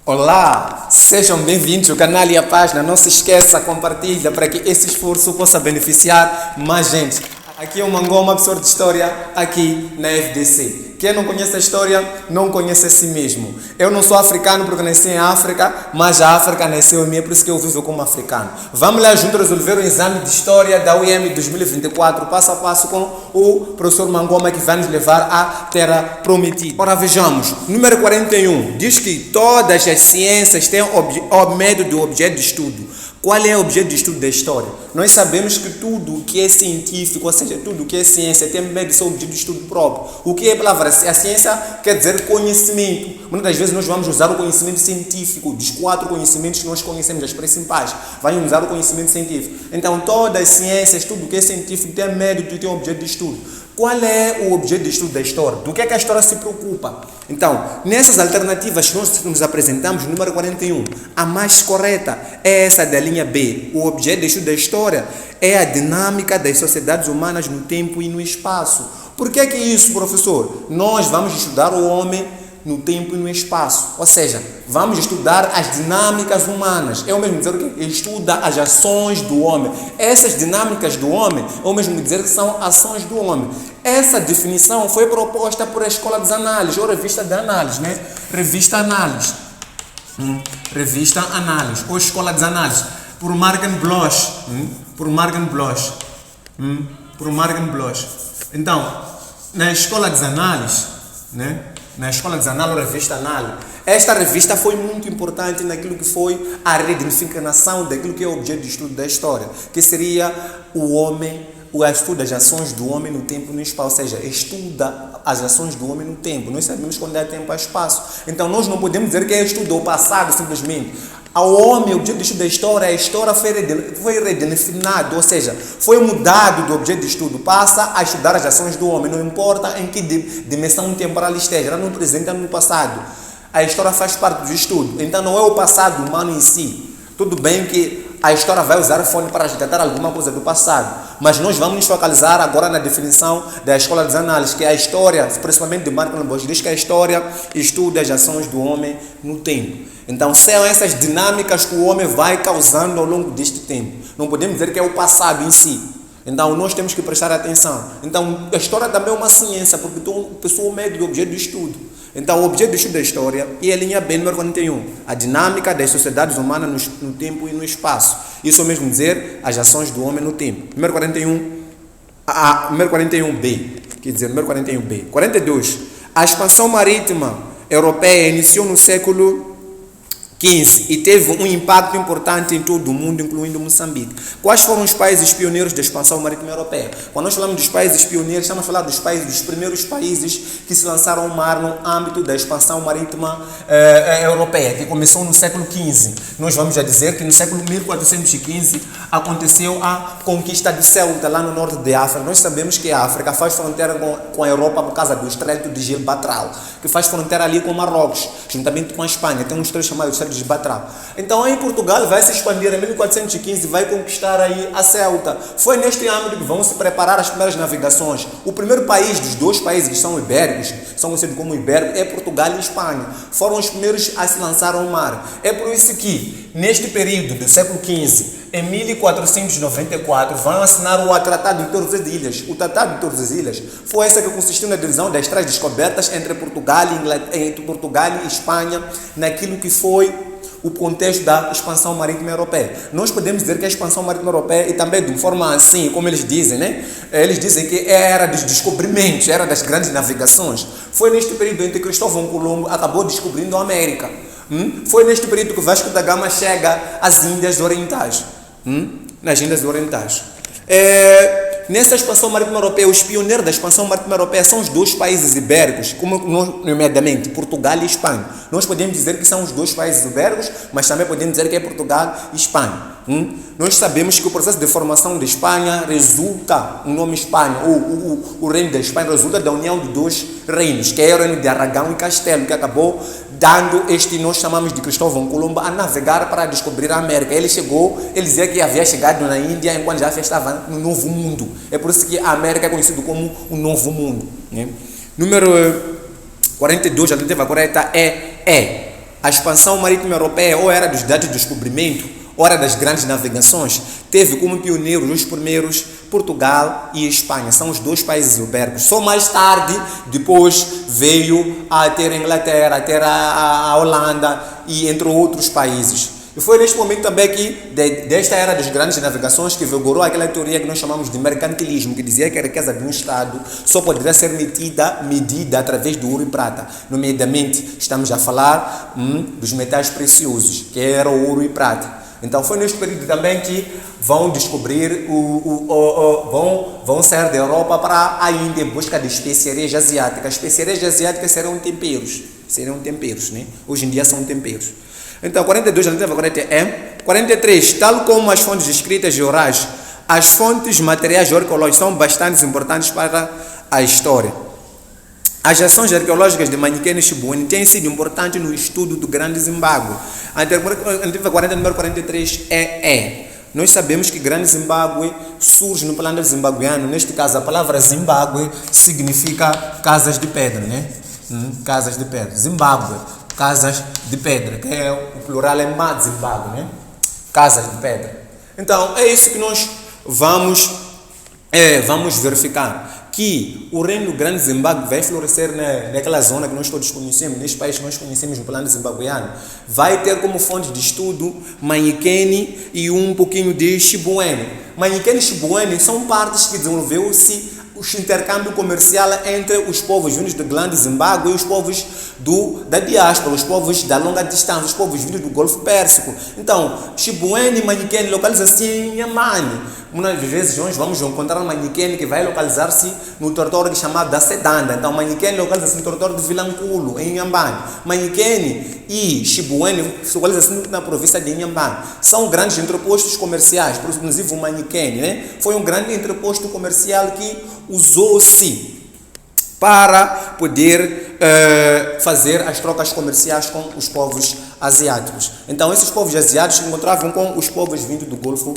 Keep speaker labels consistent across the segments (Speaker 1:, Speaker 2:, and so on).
Speaker 1: Olá, sejam bem-vindos ao canal e à página. Não se esqueça, compartilha para que esse esforço possa beneficiar mais gente. Aqui é o Mangoma, professor de História, aqui na FDC. Quem não conhece a história, não conhece a si mesmo. Eu não sou africano porque nasci em África, mas a África nasceu em mim, por isso que eu vivo como africano. Vamos lá juntos resolver o exame de História da UEM 2024, passo a passo com o professor Mangoma, que vai nos levar à Terra Prometida. Ora, vejamos. Número 41. Diz que todas as ciências têm medo do objeto de estudo. Qual é o objeto de estudo da história? Nós sabemos que tudo que é científico, ou seja, tudo que é ciência, tem medo do seu objeto de estudo próprio. O que é a palavra? A ciência quer dizer conhecimento. Muitas das vezes nós vamos usar o conhecimento científico, dos 4 conhecimentos que nós conhecemos, as principais. Vamos usar o conhecimento científico. Então, todas as ciências, tudo que é científico, tem medo de ter um objeto de estudo. Qual é o objeto de estudo da história? Do que é que a história se preocupa? Então, nessas alternativas que nós nos apresentamos, número 41, a mais correta é essa da linha B. O objeto de estudo da história é a dinâmica das sociedades humanas no tempo e no espaço. Por que é isso, professor? Nós vamos estudar o homem no tempo e no espaço. Ou seja, vamos estudar as dinâmicas humanas. É o mesmo dizer que estuda as ações do homem. Essas dinâmicas do homem é o mesmo dizer que são ações do homem. Essa definição foi proposta por a Escola de Análises, ou Revista de Análise, né? Revista Análise. Revista Análise, ou Escola de Análises, por Martin Bloch. Por Martin Bloch. Por Martin Bloch. Então, na Escola de Análises, né? Na Escola de Análise, Revista Análise. Esta revista foi muito importante naquilo que foi a redignificação daquilo que é o objeto de estudo da história, que seria o homem, o estudo das ações do homem no tempo e no espaço, ou seja, estuda as ações do homem no tempo. Nós sabemos quando é tempo e espaço. Então, nós não podemos dizer que é estudo o passado simplesmente. Ao homem, o objeto de estudo da história, a história foi redefinado, ou seja, foi mudado do objeto de estudo, passa a estudar as ações do homem, não importa em que dimensão temporal esteja, no presente ou no passado. A história faz parte do estudo, então não é o passado humano em si. Tudo bem que a história vai usar fonte para resgatar alguma coisa do passado, mas nós vamos nos focalizar agora na definição da Escola de Análises, que é a história, principalmente de Martin Bloch, diz que a história estuda as ações do homem no tempo. Então, são essas dinâmicas que o homem vai causando ao longo deste tempo. Não podemos dizer que é o passado em si. Então, nós temos que prestar atenção. Então, a história também é uma ciência, porque a pessoa mede o objeto de estudo. Então, o objeto de estudo da história é a linha B, número 41. A dinâmica das sociedades humanas no tempo e no espaço. Isso é mesmo dizer as ações do homem no tempo. Número 41, número 41B. Quer dizer, número 41B. 42. A expansão marítima europeia iniciou no século XV e teve um impacto importante em todo o mundo, incluindo Moçambique. Quais foram os países pioneiros da expansão marítima europeia? Quando nós falamos dos países pioneiros, estamos a falar dos primeiros países que se lançaram ao mar no âmbito da expansão marítima europeia, que começou no século XV. Nós vamos já dizer que no século 1415 aconteceu a conquista de Ceuta, lá no norte de África. Nós sabemos que a África faz fronteira com a Europa por causa do Estreito de Gibraltar, que faz fronteira ali com Marrocos, juntamente com a Espanha. Tem um estreito chamado Estreito de Gibraltar. Então, em Portugal vai se expandir em 1415, vai conquistar aí a Ceuta. Foi neste âmbito que vão se preparar as primeiras navegações. O primeiro país dos 2 países que são ibéricos, são conhecidos como ibéricos, é Portugal e Espanha. Foram os primeiros a se lançar ao mar. É por isso que, neste período do século XV, em 1494, vão assinar o Tratado de Torres das Ilhas. O Tratado de Torres das Ilhas foi essa que consistiu na divisão das terras descobertas entre Portugal e Espanha, naquilo que foi o contexto da expansão marítima europeia. Nós podemos dizer que a expansão marítima europeia, e também de forma assim, como eles dizem, né? Eles dizem que era dos descobrimentos, era das grandes navegações. Foi neste período em que Cristóvão Colombo acabou descobrindo a América. Foi neste período que Vasco da Gama chega às Índias Orientais. Nas Índias Orientais. Nessa expansão marítima europeia, os pioneiros da expansão marítima europeia são os 2 países ibéricos, como nomeadamente Portugal e Espanha. Nós podemos dizer que são os 2 países ibéricos, mas também podemos dizer que é Portugal e Espanha. Nós sabemos que o processo de formação de Espanha resulta, o nome Espanha, ou o reino da Espanha, resulta da união de 2 reinos, que é o reino de Aragão e Castelo, que acabou dando nós chamamos de Cristóvão Colombo, a navegar para descobrir a América. Ele dizia que havia chegado na Índia enquanto já estava no Novo Mundo. É por isso que a América é conhecida como o Novo Mundo. Né? Número 42, a alternativa correta é a expansão marítima europeia, ou era dos dados de descobrimento, ou era das grandes navegações, teve como pioneiros os primeiros Portugal e Espanha. São os dois países ibéricos. Só mais tarde, depois, veio a ter a Inglaterra, a ter a Holanda e entre outros países. E foi neste momento também que, desta era das grandes navegações, que vigorou aquela teoria que nós chamamos de mercantilismo, que dizia que a riqueza de um Estado só poderia ser medida através do ouro e prata. Nomeadamente, estamos a falar dos metais preciosos, que era o ouro e prata. Então foi neste período também que vão descobrir, vão sair da Europa para a Índia em busca de especiarias asiáticas. As especiarias asiáticas serão temperos, né? Hoje em dia são temperos. Então, 42, alternativa correta é 43. Tal como as fontes escritas e orais, as fontes materiais arqueológicas são bastante importantes para a história. As ações arqueológicas de Maniquene e Chibuene têm sido importantes no estudo do Grande Zimbábue. A alternativa 40, número 43 é. Nós sabemos que Grande Zimbábue surge no plano zimbabuiano. Neste caso, a palavra Zimbábue significa casas de pedra, né? Casas de pedra. Zimbábue, casas de pedra, que é o plural é Zimbábue, né? Casas de pedra. Então, é isso que nós vamos verificar. Que o reino do Grande Zimbábue vai florescer naquela zona que nós todos conhecemos, neste país que nós conhecemos no plano zimbabuiano. Vai ter como fonte de estudo Maniquene e um pouquinho de Chibuene. Maniquene e Chibuene são partes que desenvolveu-se o intercâmbio comercial entre os povos vindos do Grande Zimbábue e os povos da diáspora, os povos da longa distância, os povos vindos do Golfo Pérsico. Então, Chibuene e Maniquene localizam-se em Inhambane. Muitas vezes nós vamos encontrar Maniquene que vai localizar-se no território chamado da Sedanda. Então, Maniquene localiza-se no território de Vilanculo, em Inhambane. Maniquene e Chibuene localizam-se na província de Inhambane. São grandes entrepostos comerciais, inclusive o Maniquene, né? Foi um grande entreposto comercial que usou-se para poder fazer as trocas comerciais com os povos asiáticos. Então, esses povos asiáticos se encontravam com os povos vindos do Golfo,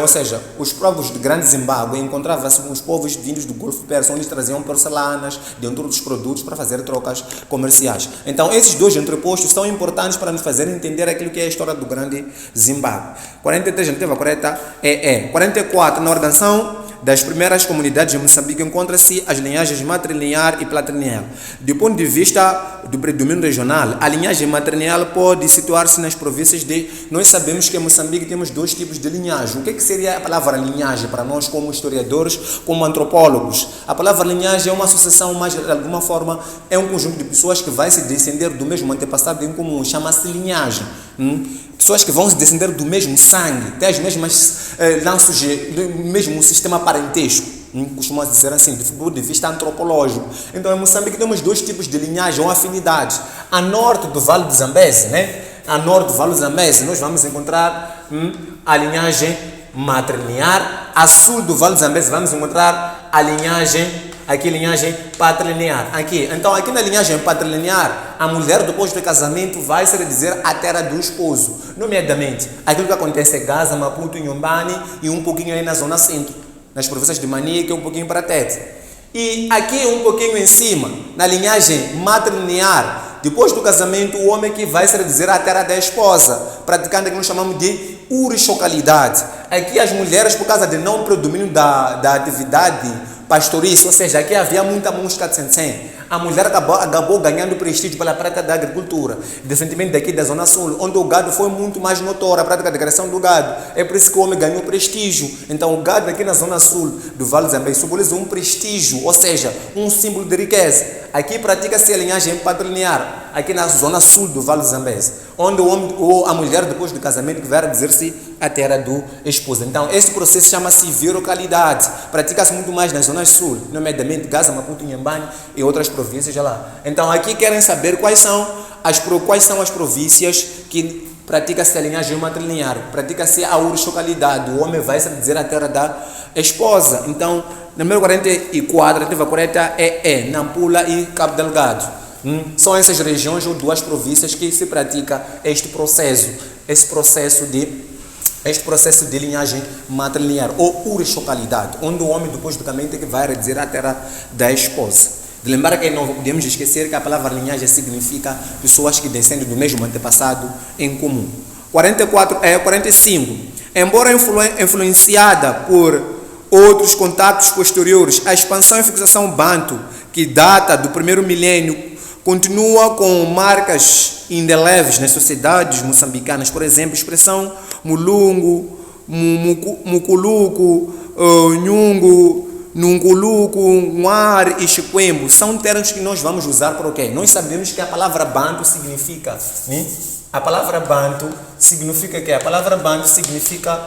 Speaker 1: ou seja, os povos de Grande Zimbábue encontravam-se com os povos vindos do Golfo Pérsico, onde traziam porcelanas, dentre outros produtos, para fazer trocas comerciais. Então, esses dois entrepostos são importantes para nos fazer entender aquilo que é a história do Grande Zimbábue. 43, a alternativa correta é 44, na organização das primeiras comunidades de Moçambique encontra-se as linhagens matrilinear e patrilinear. Do ponto de vista do predomínio regional, a linhagem matrilinear pode situar-se nas províncias de... Nós sabemos que em Moçambique temos dois tipos de linhagem. O que seria a palavra linhagem para nós como historiadores, como antropólogos? A palavra linhagem é uma associação, mas de alguma forma é um conjunto de pessoas que vai se descender do mesmo antepassado em comum. Chama-se linhagem. Pessoas que vão se descender do mesmo sangue, até as mesmas lanços do mesmo sistema parentesco, costumamos dizer assim, do ponto de vista antropológico. Então, em Moçambique temos dois tipos de linhagem ou afinidades. A norte do Vale do Zambeze, né? A norte do Vale do Zambeze, nós vamos encontrar a linhagem matrilinear. A sul do Vale do Zambeze, vamos encontrar a linhagem patrilinear. Então, aqui na linhagem patrilinear, a mulher depois do casamento vai se dizer a terra do esposo. Nomeadamente, aquilo que acontece em Gaza, Maputo, Inhambane e um pouquinho aí na zona centro, nas províncias de Manica e um pouquinho para Tete. E aqui um pouquinho em cima, na linhagem matrilinear, depois do casamento, o homem que vai se dizer a terra da esposa, praticando o que nós chamamos de urixocalidade. Aqui as mulheres, por causa do não predomínio da atividade pastoriça, ou seja, aqui havia muita música de sensém. A mulher acabou ganhando prestígio pela prática da agricultura, diferentemente daqui da Zona Sul, onde o gado foi muito mais notório, a prática da criação do gado. É por isso que o homem ganhou prestígio. Então, o gado aqui na Zona Sul do Vale do Zambeze simboliza um prestígio, ou seja, um símbolo de riqueza. Aqui pratica-se a linhagem patrilinear, aqui na Zona Sul do Vale do Zambeze, onde o homem ou a mulher, depois do casamento, vai dizer-se a terra do esposo. Então, este processo chama-se virocalidade. Pratica-se muito mais nas zonas sul, nomeadamente Gaza, Maputo, Inhambane e outras províncias lá. Então, aqui querem saber quais são as províncias que pratica-se a linhagem matrilinear, pratica-se a urixocalidade. O homem vai se dizer a terra da esposa. Então, número 44, a alternativa correta é Nampula e Cabo Delgado. São essas regiões ou duas províncias que se pratica este processo de linhagem matrilinear ou urixocalidade, onde o homem depois do casamento é que vai dizer a terra da esposa. De lembrar que não podemos esquecer que a palavra linhagem significa pessoas que descendem do mesmo antepassado em comum. 45. Embora influenciada por outros contatos posteriores, a expansão e fixação banto, que data do primeiro milênio, continua com marcas indeléveis nas sociedades moçambicanas. Por exemplo, a expressão mulungu, muculuco, nhungu, nunguluco, nguar e chiquembo são termos que nós vamos usar para o quê? Nós sabemos que a palavra banto significa, né? A palavra banto significa que a palavra banto significa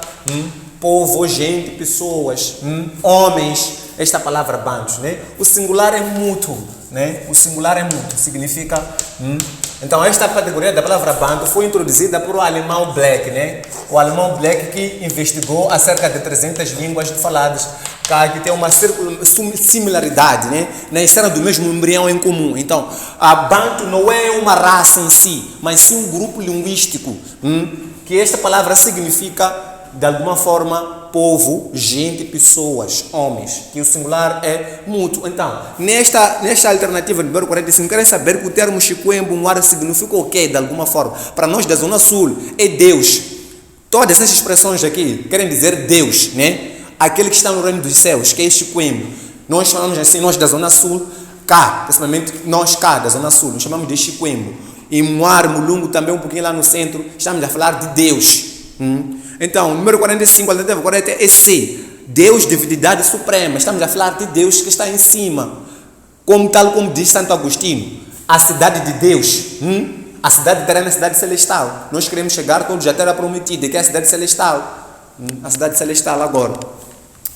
Speaker 1: povo, gente, pessoas, homens. Esta palavra banto, né? O singular é mútuo, né? O singular é mútuo, significa Então esta categoria da palavra banto foi introduzida por o alemão Black, né? O alemão Black que investigou acerca de 300 línguas faladas que tem uma similaridade, né? Nasceram do mesmo embrião em comum. Então, a banto não é uma raça em si, mas sim um grupo linguístico, que esta palavra significa, de alguma forma, povo, gente, pessoas, homens, que o singular é mútuo. Então, nesta alternativa número 45, querem saber que o termo chiquembo, nguara, significa o quê, de alguma forma? Para nós da Zona Sul, é Deus. Todas essas expressões aqui querem dizer Deus, né? Aquele que está no reino dos céus, que é chiquembo. Nós chamamos assim, nós da Zona Sul, cá, principalmente nós cá da Zona Sul, nós chamamos de chiquembo. E nguar, mulungu, também um pouquinho lá no centro, estamos a falar de Deus. Então, número 45, alternativa correta é C. Deus, divindade suprema. Estamos a falar de Deus que está em cima. Tal como diz Santo Agostinho, a cidade de Deus, a cidade terrena é a cidade celestial. Nós queremos chegar todos à terra prometida, que é a cidade celestial. A cidade celestial agora.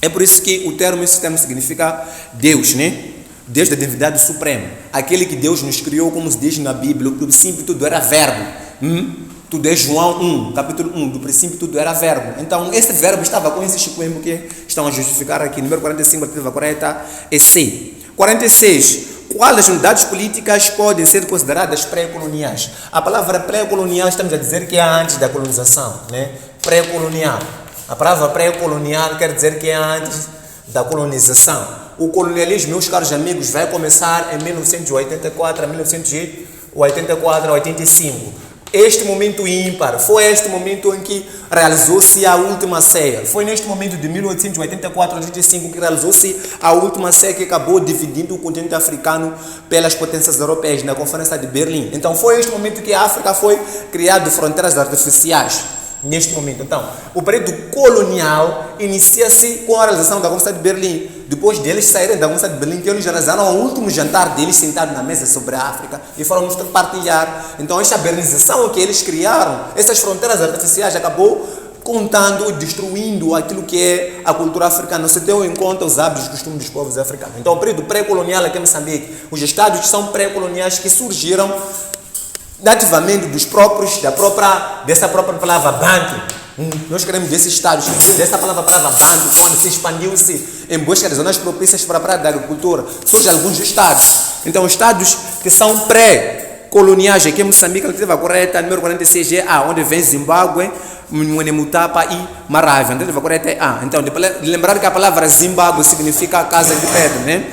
Speaker 1: É por isso que o termo, esse termo significa Deus, né? Deus da divindade suprema. Aquele que Deus nos criou, como se diz na Bíblia, o princípio tudo era verbo. Tudo é João 1, capítulo 1, do princípio tudo era verbo. Então, esse verbo estava com esse chiquembo que estão a justificar aqui. Número 45, a alternativa correta é C. 46. Quais das unidades políticas podem ser consideradas pré-coloniais? A palavra pré-colonial, estamos a dizer que é antes da colonização, né? Pré-colonial. A palavra pré-colonial quer dizer que é antes da colonização. O colonialismo, meus caros amigos, vai começar em 1984 a 1984 a 85. Este momento ímpar, foi este momento em que realizou-se a última ceia. Foi neste momento de 1884 a 85 que realizou-se a última ceia que acabou dividindo o continente africano pelas potências europeias na Conferência de Berlim. Então foi este momento que a África foi criada fronteiras artificiais. Neste momento, então, o período colonial inicia-se com a realização da Conferência de Berlim. Depois deles saírem da Conferência de Berlim, que eles realizaram o último jantar deles sentados na mesa sobre a África e foram nos partilhar. Então, esta bernização que eles criaram, essas fronteiras artificiais, acabou contando e destruindo aquilo que é a cultura africana. Você tem em conta os hábitos e costumes dos povos africanos. Então, o período pré-colonial aqui em Moçambique, os estados que são pré-coloniais que surgiram nativamente dessa própria palavra banto. Nós queremos desses estados, dessa palavra banto, quando se expandiu-se em busca de zonas propícias para a prática da agricultura, surgem alguns estados. Então, estados que são pré-coloniais, aqui em Moçambique, a alternativa correta, número 46 é A, onde vem Zimbábue, Mutapa e Marávia. A alternativa correta é A. Então, lembrar que a palavra Zimbábue significa casa de pedra, né?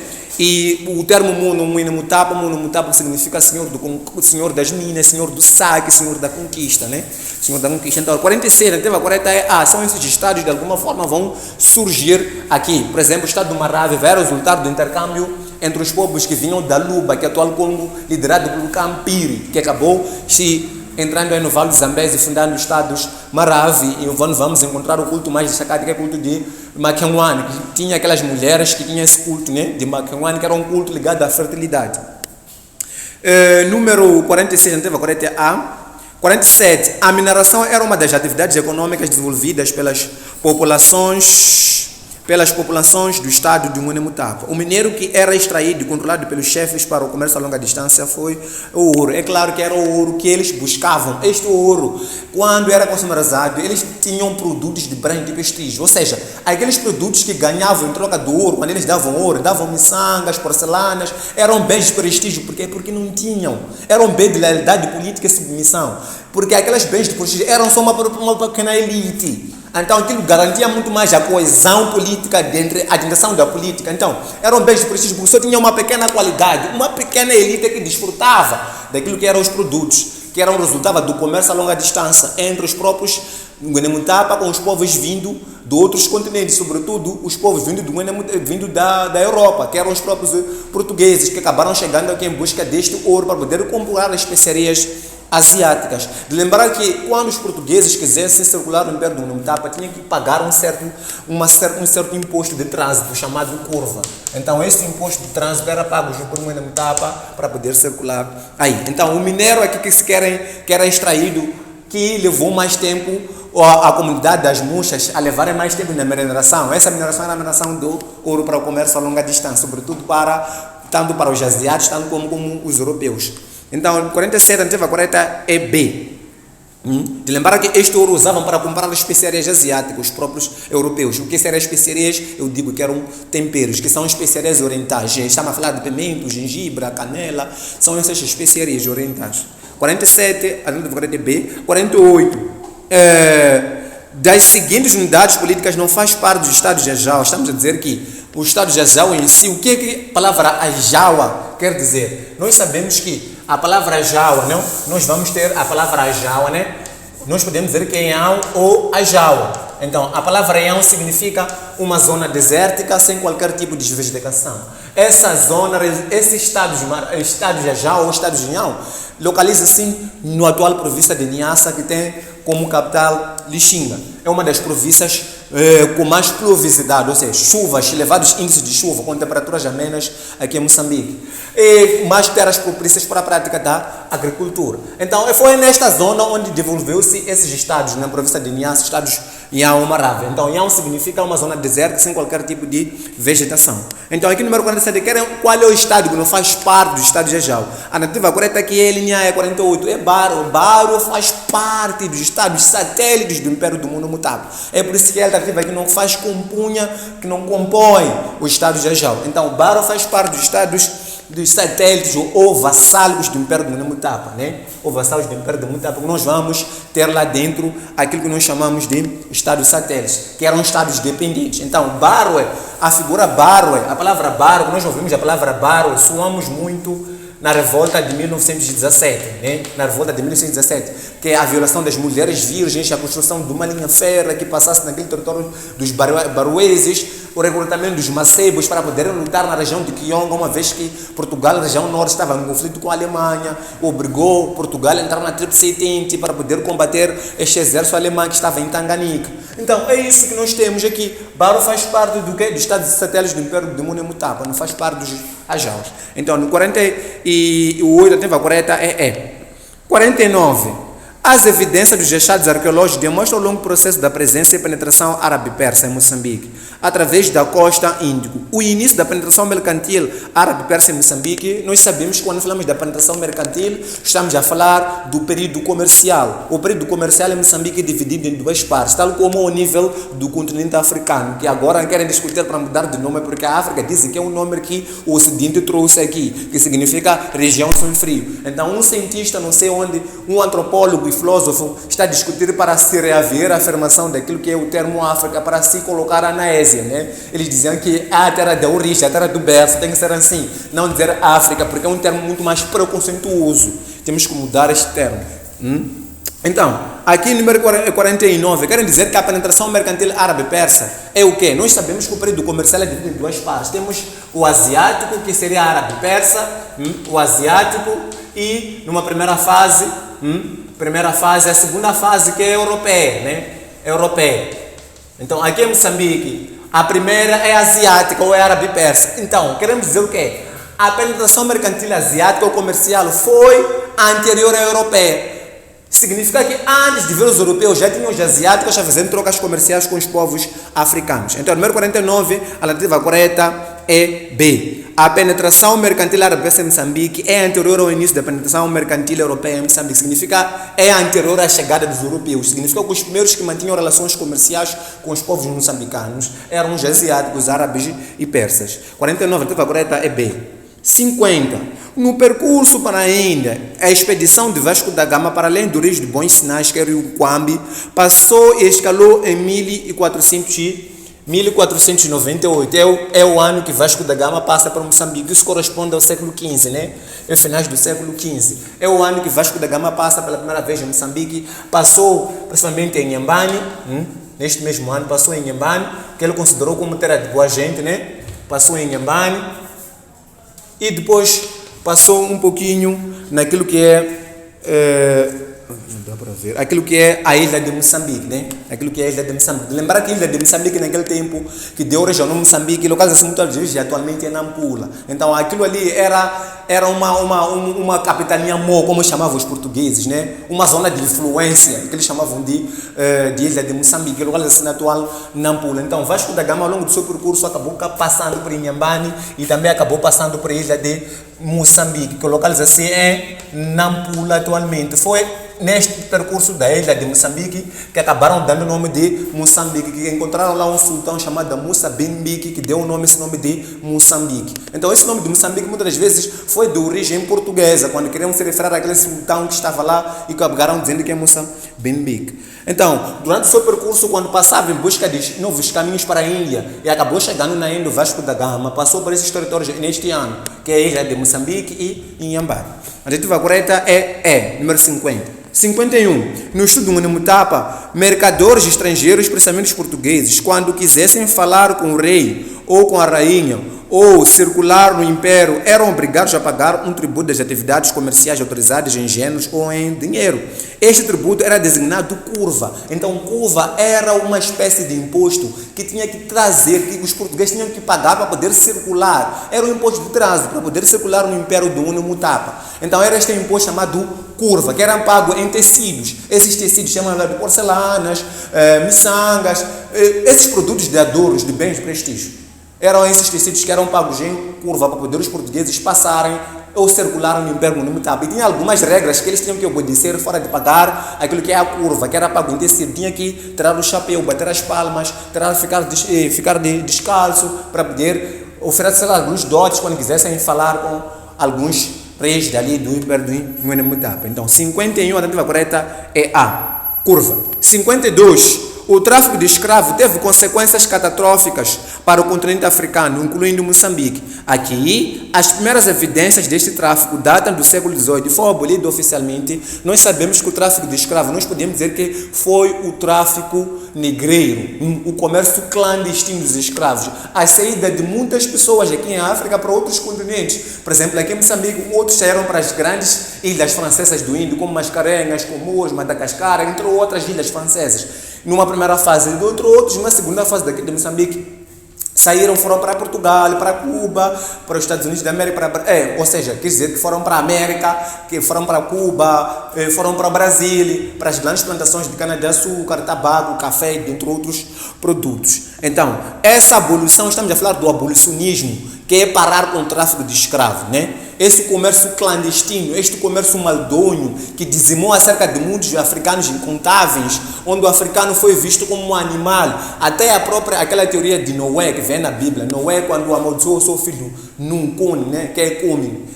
Speaker 1: E o termo Mutapa significa senhor das minas, senhor do saque, senhor da conquista, né? Senhor da conquista. Então, 46, a alternativa correta é A. São esses estados, de alguma forma, vão surgir aqui. Por exemplo, o estado do Marávia vai resultar do intercâmbio entre os povos que vinham da Luba, que é atual Congo, liderado pelo Campiri, que acabou se entrando aí no Vale do Zambézio, fundando os estados Maravi, e vamos encontrar o culto mais destacado, que é o culto de Makengwane, que tinha aquelas mulheres que tinham esse culto, né, de Makengwane, que era um culto ligado à fertilidade. Número 46, a alternativa correta é A. 47. A mineração era uma das atividades econômicas desenvolvidas pelas populações do estado de Mutapa. O minério que era extraído e controlado pelos chefes para o comércio a longa distância foi o ouro. É claro que era o ouro que eles buscavam. Este ouro, quando era comercializado, eles tinham produtos de grande prestígio. Ou seja, aqueles produtos que ganhavam em troca do ouro, quando eles davam ouro, davam miçangas, porcelanas, eram bens de prestígio. Por quê? Porque não tinham. Eram bens de lealdade política e submissão. Porque aquelas bens de prestígio eram só uma pequena elite. Então aquilo garantia muito mais a coesão política dentro a dimensão da política. Então eram bens de prestígio porque só tinha uma pequena qualidade, uma pequena elite que desfrutava daquilo que eram os produtos, que eram resultado do comércio a longa distância entre os próprios Nguenemutapa com os povos vindo de outros continentes, sobretudo os povos vindo da Europa, que eram os próprios portugueses que acabaram chegando aqui em busca deste ouro para poder comprar as especiarias asiáticas. De lembrar que quando os portugueses quisessem circular no Império do Nguenemutapa, tinham que pagar um certo imposto de trânsito chamado curva. Então esse imposto de trânsito era pago por Nguenemutapa para poder circular aí. Então o minério aqui que era extraído, que levou mais tempo a comunidade das Muxas a levarem mais tempo na mineração. Essa mineração era a mineração do ouro para o comércio a longa distância, sobretudo tanto para os asiáticos, tanto como os europeus. Então, 47 a 40 é B. De lembrar que este ouro usavam para comprar as especiarias asiáticas, os próprios europeus. O que seriam especiarias? Eu digo que eram temperos, que são especiarias orientais. Estamos a falar de pimento, gengibre, canela, são essas especiarias orientais. 47, a 40 B. 48. Das seguintes unidades políticas não faz parte do Estado de Ajawa. Estamos a dizer que o Estado de Ajawa em si, o que a palavra Ajawa quer dizer? Nós sabemos que a palavra Ajawa, não? Nós vamos ter a palavra Ajawa, né? Nós podemos dizer que é Yão ou Ajawa. Então, a palavra Yão significa uma zona desértica sem qualquer tipo de vegetação. Essa zona, esse estado de Ajawa ou estado de Yão, localiza-se no atual província de Niassa, que tem como capital Lixinga. É uma das províncias com mais pluviosidade, ou seja, chuvas, elevados índices de chuva, com temperaturas amenas aqui em Moçambique. E mais terras propícias para a prática da agricultura. Então, foi nesta zona onde desenvolveu-se esses estados, na província de Niassa, estados Yão Marave. Então, Yão significa uma zona desértica sem qualquer tipo de vegetação. Então, aqui no número 47, qual é o estado que não faz parte do estado de Ajawa? A nativa correta aqui é linha é 48, é Baro. Baro faz parte dos estados satélites do Império do Nguenemutapa. É por isso que ela nativa aqui não faz compunha, que não compõe o estado de Ajawa. Então, Baro faz parte dos estados dos satélites ou vassalos do Império do Nguenemutapa, né? Ou vassalos do Império do Nguenemutapa, que nós vamos ter lá dentro aquilo que nós chamamos de estados satélites, que eram estados dependentes. Então, Barwe, a figura Barwe, a palavra Barwe, nós ouvimos a palavra Barwe, soamos muito na revolta de 1917, né? Na revolta de 1917, que é a violação das mulheres virgens, a construção de uma linha férrea que passasse naquele território dos barueses, o recrutamento dos macebos para poderem lutar na região de Kionga, uma vez que Portugal, na região norte, estava em conflito com a Alemanha, obrigou Portugal a entrar na Tríplice Entente para poder combater este exército alemão que estava em Tanganica. Então, é isso que nós temos aqui. Baro faz parte do quê? Dos estados satélites do Império do Nguenemutapa, não faz parte dos Ajawas. Então, no 48, a tempo correta é E. 49. As evidências dos achados arqueológicos demonstram o longo processo da presença e penetração árabe-persa em Moçambique, através da costa Índico. O início da penetração mercantil árabe-persa em Moçambique, nós sabemos que quando falamos da penetração mercantil, estamos a falar do período comercial. O período comercial em Moçambique é dividido em duas partes, tal como o nível do continente africano, que agora querem discutir para mudar de nome, porque a África dizem que é um nome que o Ocidente trouxe aqui, que significa região sem frio. Então, um cientista, não sei onde, um antropólogo e filósofo está a discutir para se reaver a afirmação daquilo que é o termo África, para se colocar a Anésia, né? Eles diziam que a terra da origem, a terra do berço, tem que ser assim, não dizer África, porque é um termo muito mais preconceituoso. Temos que mudar este termo. Então, aqui no número 49, querem dizer que a penetração mercantil árabe-persa é o quê? Nós sabemos que o período comercial é dividido em duas partes. Temos o asiático, que seria árabe-persa, o asiático, e numa primeira fase, a segunda fase que é europeia, né? Europeia. Então, aqui em Moçambique, a primeira é asiática ou é árabe-persa. Então, queremos dizer o quê? A penetração mercantil asiática ou comercial foi anterior à europeia. Significa que antes de ver os europeus, já tinham os asiáticos a fazendo trocas comerciais com os povos africanos. Então, número 49, a alternativa correta é B. A penetração mercantil árabe-persa em Moçambique é anterior ao início da penetração mercantil europeia em Moçambique. Significa é anterior à chegada dos europeus. Significa que os primeiros que mantinham relações comerciais com os povos moçambicanos eram os asiáticos, árabes e persas. 49, a alternativa correta é B. 50. No percurso para a Índia, a expedição de Vasco da Gama, para além do rio de Bons Sinais, que era o Quambi, passou e escalou em 1498. É o ano que Vasco da Gama passa para Moçambique. Isso corresponde ao século XV, né? É finais do século XV. É o ano que Vasco da Gama passa pela primeira vez em Moçambique. Passou principalmente em Inhambane. Neste mesmo ano passou em Inhambane, que ele considerou como terra de boa gente, né? Passou em Inhambane. E depois passou um pouquinho naquilo que não dá para ver, aquilo que é a ilha de Moçambique, né? Aquilo que é a ilha de Moçambique. Lembrar que a ilha de Moçambique, naquele tempo, que deu origem ao nome Moçambique, localização muito vezes atualmente é Nampula. Então aquilo ali era uma capitania mó, como chamavam os portugueses, né? Uma zona de influência, que eles chamavam de ilha de Moçambique, localização atual Nampula. Então Vasco da Gama, ao longo do seu percurso, acabou passando por Inhambane e também acabou passando por a ilha de Moçambique, que localização é Nampula atualmente. Foi neste percurso da ilha de Moçambique que acabaram dando o nome de Moçambique, que encontraram lá um sultão chamado Musa bin Biki, que deu esse nome de Moçambique. Então esse nome de Moçambique muitas das vezes foi de origem portuguesa, quando queriam se referir àquele sultão que estava lá e que acabaram dizendo que é Musa bin Biki. Então, durante o seu percurso, quando passava em busca de novos caminhos para a Índia e acabou chegando na Índia, o Vasco da Gama passou por esses territórios neste ano, que é a ilha de Moçambique e Inhambane. A adjetiva correta é número 50. 51. No estudo Munimutapa, mercadores estrangeiros, principalmente os portugueses, quando quisessem falar com o rei ou com a rainha ou circular no império, eram obrigados a pagar um tributo das atividades comerciais autorizadas em géneros ou em dinheiro. Este tributo era designado curva. Então, curva era uma espécie de imposto que tinha que trazer, que os portugueses tinham que pagar para poder circular. Era um imposto de trânsito, para poder circular no império do Munimutapa. Então, era este imposto chamado curva, que eram pagos em tecidos. Esses tecidos chamam de porcelanas, miçangas, esses produtos de adoros, de bens de prestígio. Eram esses tecidos que eram pagos em curva para poder os portugueses passarem ou circularam no Império Munimutapa. E tinha algumas regras que eles tinham que obedecer fora de pagar aquilo que é a curva, que era pago em tecido. Tinha que tirar o chapéu, bater as palmas, ficar descalço para poder oferecer alguns dotes quando quisessem falar com alguns reis dali do Império do Munimutapa. Então, 51, a alternativa correta é A, curva. 52. O tráfico de escravos teve consequências catastróficas para o continente africano, incluindo Moçambique. Aqui, as primeiras evidências deste tráfico datam do século XVIII e foi abolido oficialmente. Nós sabemos que o tráfico de escravos, nós podemos dizer que foi o tráfico negreiro, o comércio clandestino dos escravos, a saída de muitas pessoas aqui em África para outros continentes. Por exemplo, aqui em Moçambique, outros saíram para as grandes ilhas francesas do Índio, como Mascarenhas, Comores, Madagascar, entre outras ilhas francesas. Numa primeira fase, outros numa segunda fase daqui de Moçambique, foram para Portugal, para Cuba, para os Estados Unidos da América, ou seja, quer dizer que foram para a América, que foram para Cuba, foram para o Brasil, para as grandes plantações de cana-de-açúcar, tabaco, café, entre outros produtos. Então, essa abolição, estamos a falar do abolicionismo, que é parar com o tráfico de escravos, né? Esse comércio clandestino, este comércio maldonho, que dizimou acerca de muitos africanos incontáveis, onde o africano foi visto como um animal, até aquela teoria de Noé, que vem na Bíblia. Noé, quando amaldiçoou o seu filho Nuncune, né, que é Cúmine,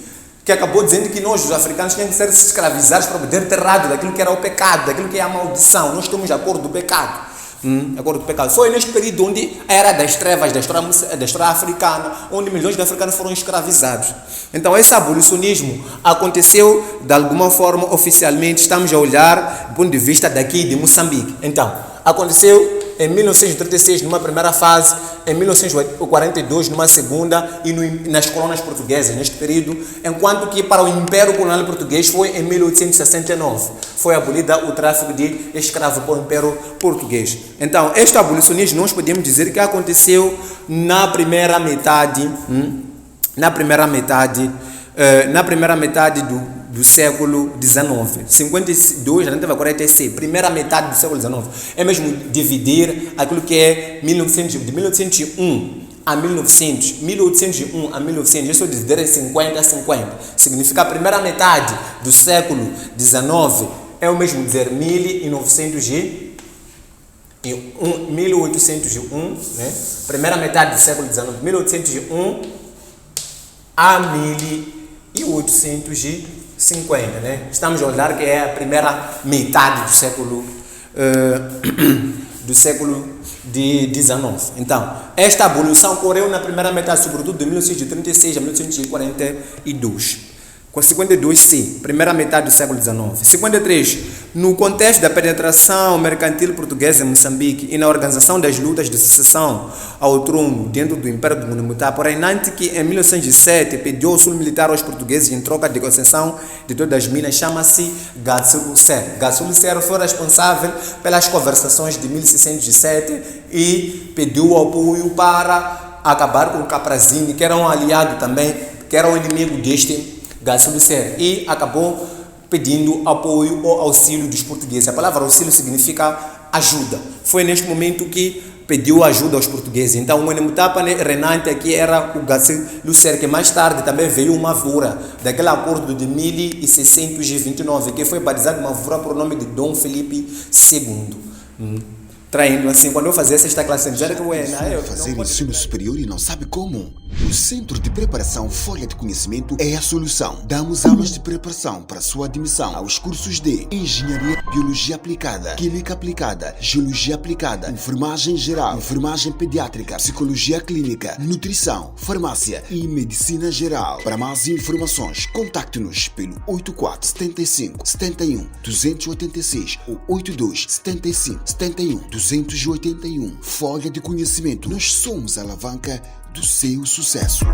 Speaker 1: que acabou dizendo que nós, os africanos, tínhamos que ser escravizados para poder ter rado daquilo que era o pecado, daquilo que é a maldição. Nós estamos de acordo do pecado. Acordo do pecado. Foi neste período onde a era das trevas da história africana, onde milhões de africanos foram escravizados. Então, esse abolicionismo aconteceu de alguma forma oficialmente. Estamos a olhar do ponto de vista daqui de Moçambique. Então, aconteceu em 1936 numa primeira fase, em 1942 numa segunda e nas colônias portuguesas neste período, enquanto que para o Império Colonial Português foi em 1869. Foi abolida o tráfico de escravos para o Império Português. Então, este abolicionismo nós podemos dizer que aconteceu na primeira metade do século XIX. 52, a gente vai correr até C, primeira metade do século XIX. É mesmo dividir aquilo que é de 1801 a 1900, 1801 a 1900, isso é dividir em 50 a 50. Significa a primeira metade do século XIX, é o mesmo dizer 1801, né? Primeira metade do século XIX, 1801 a 1850, né? Estamos a olhar que é a primeira metade do século XIX. Então, esta abolição ocorreu na primeira metade, sobretudo de 1936 a 1942. Com 52, sim, primeira metade do século XIX. 53, no contexto da penetração mercantil portuguesa em Moçambique e na organização das lutas de sucessão ao trono dentro do Império do Mundo Mutapa, o reinante que em 1907 pediu o sul militar aos portugueses em troca de concessão de todas as minas, chama-se Gatsu Lucero. Gatsu Lucero foi responsável pelas conversações de 1607 e pediu o apoio para acabar com o Caprazini, que era um aliado também, que era um inimigo deste Gatsu Lucero, e acabou pedindo apoio ou auxílio dos portugueses. A palavra auxílio significa ajuda. Foi neste momento que pediu ajuda aos portugueses. Então, o Mutapa reinante aqui era o Gatsu Lucero, que mais tarde também veio uma vura daquele acordo de 1629, que foi batizado uma vura por nome de Dom Felipe II. Traindo assim, quando eu fazia esta classe, já era que eu
Speaker 2: fazer ensino superior e não sabe como? O Centro de Preparação Folha de Conhecimento é a solução. Damos aulas de preparação para sua admissão aos cursos de Engenharia, Biologia Aplicada, Química Aplicada, Geologia Aplicada, Enfermagem Geral, Enfermagem Pediátrica, Psicologia Clínica, Nutrição, Farmácia e Medicina Geral. Para mais informações, contacte-nos pelo 84 75 71 286 ou 82 75 71 281. Folha de Conhecimento. Nós somos a alavanca do seu sucesso.